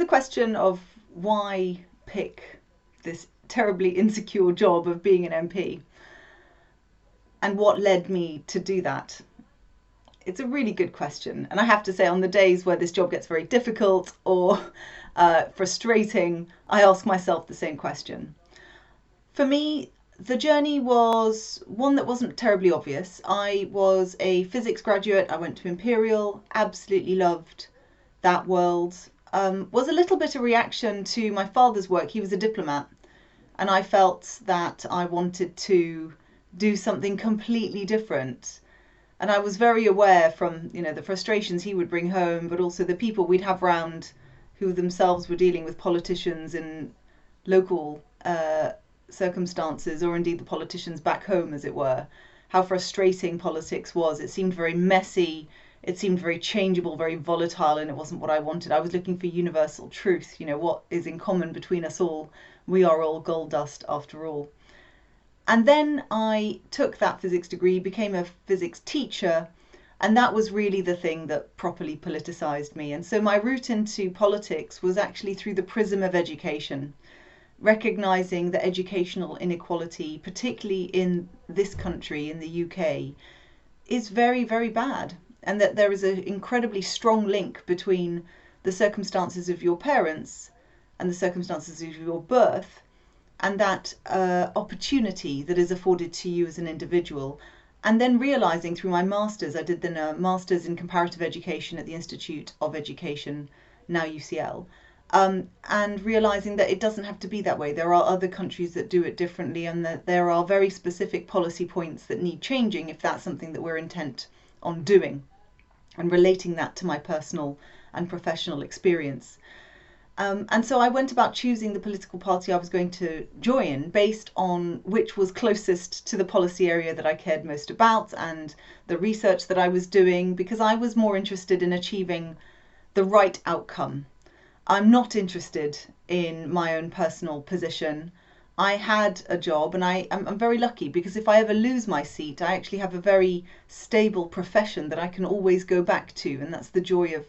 the question of why pick this terribly insecure job of being an MP and what led me to do that, it's a really good question. And I have to say, on the days where this job gets very difficult or frustrating, I ask myself the same question. For me, the journey was one that wasn't terribly obvious. I was a physics graduate. I went to Imperial, absolutely loved that world. Was a little bit a reaction to my father's work. He was a diplomat, and I felt that I wanted to do something completely different. And I was very aware from, the frustrations he would bring home, but also the people we'd have round who themselves were dealing with politicians in local circumstances, or indeed the politicians back home, as it were, how frustrating politics was. It seemed very messy, it seemed very changeable, very volatile, and it wasn't what I wanted. I was looking for universal truth, what is in common between us all. We are all gold dust after all. And then I took that physics degree, became a physics teacher, and that was really the thing that properly politicized me. And so my route into politics was actually through the prism of education, recognizing that educational inequality, particularly in this country, in the UK, is very, very bad. And that there is an incredibly strong link between the circumstances of your parents and the circumstances of your birth, and that opportunity that is afforded to you as an individual. And then realizing through my master's, I did the master's in comparative education at the Institute of Education, now UCL, and realizing that it doesn't have to be that way. There are other countries that do it differently, and that there are very specific policy points that need changing if that's something that we're intent on doing, and relating that to my personal and professional experience. And so I went about choosing the political party I was going to join based on which was closest to the policy area that I cared most about and the research that I was doing, because I was more interested in achieving the right outcome. I'm not interested in my own personal position. I had a job, and I'm very lucky, because if I ever lose my seat, I actually have a very stable profession that I can always go back to, and that's the joy of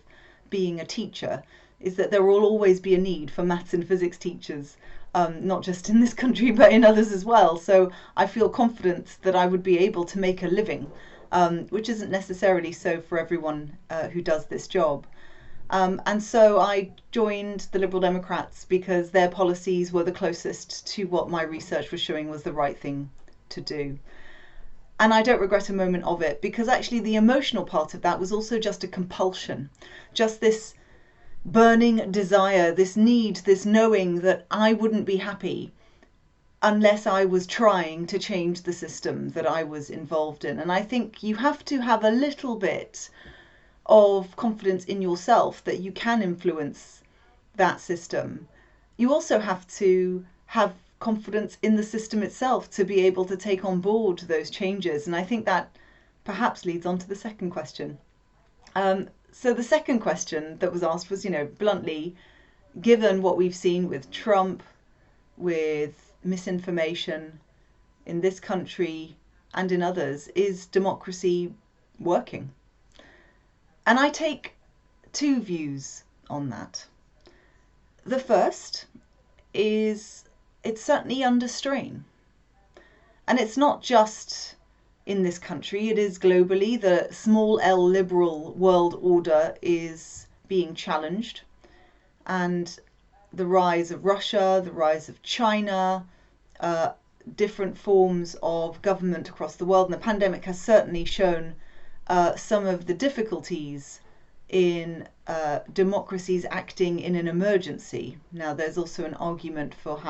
being a teacher, is that there will always be a need for maths and physics teachers, not just in this country but in others as well. So I feel confident that I would be able to make a living, which isn't necessarily so for everyone who does this job. And so I joined the Liberal Democrats because their policies were the closest to what my research was showing was the right thing to do. And I don't regret a moment of it, because actually the emotional part of that was also just a compulsion, just this burning desire, this need, this knowing that I wouldn't be happy unless I was trying to change the system that I was involved in. And I think you have to have a little bit of confidence in yourself that you can influence that system. You also have to have confidence in the system itself to be able to take on board those changes. And I think that perhaps leads on to the second question. So the second question that was asked was, bluntly, given what we've seen with Trump, with misinformation in this country and in others, is democracy working? And I take two views on that. The first is it's certainly under strain. And it's not just in this country, it is globally. The small L liberal world order is being challenged. And the rise of Russia, the rise of China, different forms of government across the world. And the pandemic has certainly shown some of the difficulties in democracies acting in an emergency. Now, there's also an argument for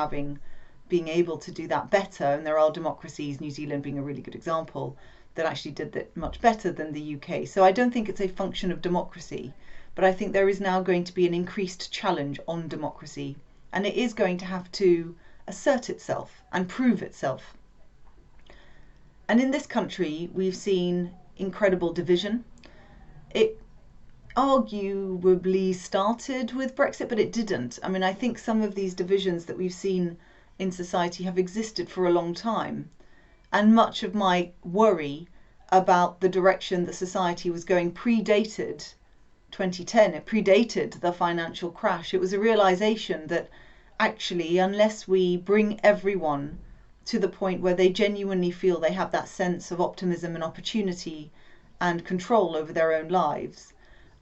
being able to do that better, and there are democracies, New Zealand being a really good example, that actually did that much better than the UK. So I don't think it's a function of democracy, but I think there is now going to be an increased challenge on democracy, and it is going to have to assert itself and prove itself. And in this country, we've seen incredible division. It arguably started with Brexit, but it didn't. I mean, I think some of these divisions that we've seen in society have existed for a long time. And much of my worry about the direction that society was going predated 2010. It predated the financial crash. It was a realization that actually, unless we bring everyone to the point where they genuinely feel they have that sense of optimism and opportunity and control over their own lives,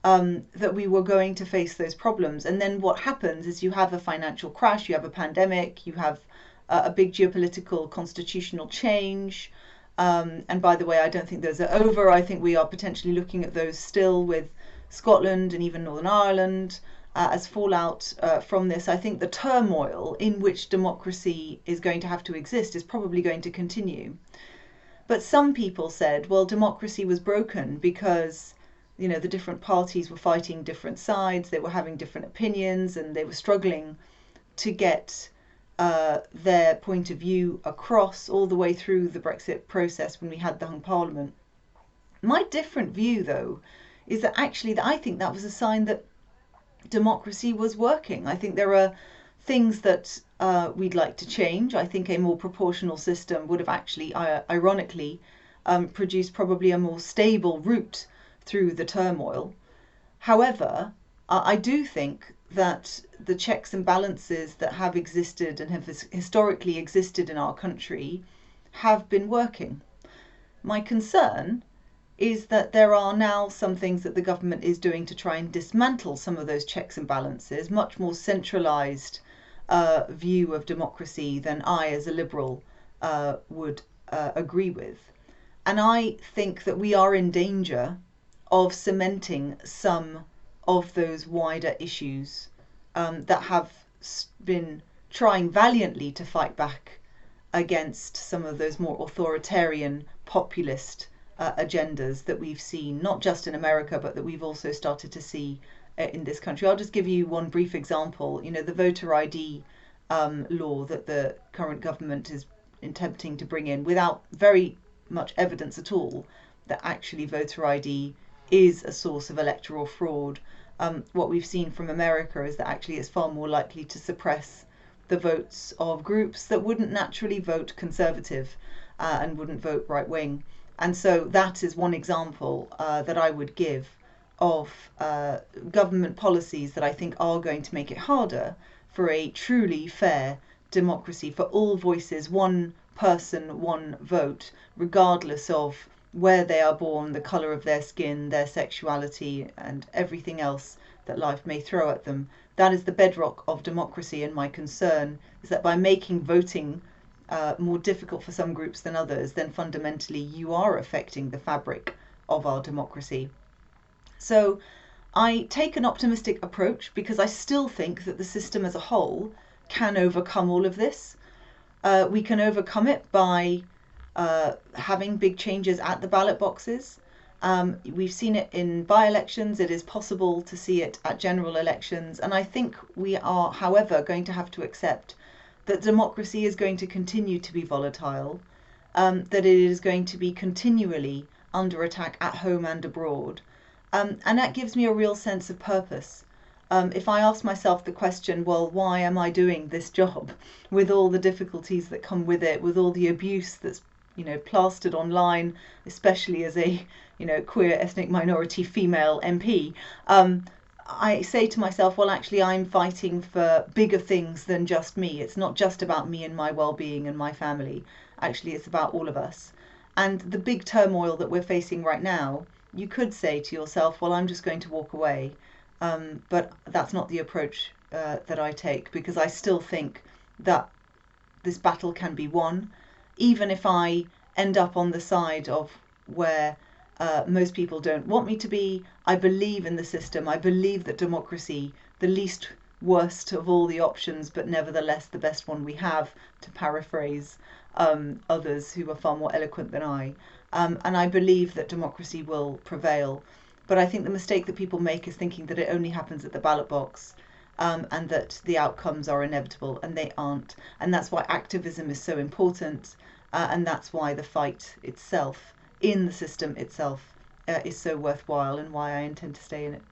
that we were going to face those problems. And then what happens is you have a financial crash, you have a pandemic, you have a big geopolitical constitutional change. And by the way, I don't think those are over. I think we are potentially looking at those still with Scotland and even Northern Ireland as fallout from this. I think the turmoil in which democracy is going to have to exist is probably going to continue. But some people said, well, democracy was broken because, you know, the different parties were fighting different sides, they were having different opinions, and they were struggling to get their point of view across all the way through the Brexit process when we had the hung parliament. My different view, though, is that actually I think that was a sign that democracy was working. I think there are things that we'd like to change. I think a more proportional system would have actually, ironically, produced probably a more stable route through the turmoil. However, I do think that the checks and balances that have existed and have historically existed in our country have been working. My concern is that there are now some things that the government is doing to try and dismantle some of those checks and balances, much more centralised view of democracy than I, as a liberal, would agree with. And I think that we are in danger of cementing some of those wider issues that have been trying valiantly to fight back against some of those more authoritarian, populist agendas that we've seen, not just in America, but that we've also started to see in this country. I'll just give you one brief example. You know, the voter ID law that the current government is attempting to bring in without very much evidence at all that actually voter ID is a source of electoral fraud. What we've seen from America is that actually it's far more likely to suppress the votes of groups that wouldn't naturally vote conservative and wouldn't vote right wing. And so that is one example that I would give of government policies that I think are going to make it harder for a truly fair democracy, for all voices, one person, one vote, regardless of where they are born, the colour of their skin, their sexuality, and everything else that life may throw at them. That is the bedrock of democracy, and my concern is that by making voting more difficult for some groups than others, then fundamentally you are affecting the fabric of our democracy. So I take an optimistic approach because I still think that the system as a whole can overcome all of this. We can overcome it by having big changes at the ballot boxes. We've seen it in by-elections. It is possible to see it at general elections. And I think we are, however, going to have to accept that democracy is going to continue to be volatile, that it is going to be continually under attack at home and abroad. And that gives me a real sense of purpose. If I ask myself the question, well, why am I doing this job with all the difficulties that come with it, with all the abuse that's, you know, plastered online, especially as a, you know, queer ethnic minority female MP, I say to myself, well, actually, I'm fighting for bigger things than just me. It's not just about me and my well-being and my family. Actually, it's about all of us. And the big turmoil that we're facing right now, you could say to yourself, well, I'm just going to walk away. But that's not the approach that I take, because I still think that this battle can be won, even if I end up on the side of where most people don't want me to be. I believe in the system. I believe that democracy, the least worst of all the options, but nevertheless the best one we have, to paraphrase others who are far more eloquent than I. And I believe that democracy will prevail. But I think the mistake that people make is thinking that it only happens at the ballot box, and that the outcomes are inevitable, and they aren't. And that's why activism is so important, and that's why the fight itself in the system itself is so worthwhile, and why I intend to stay in it.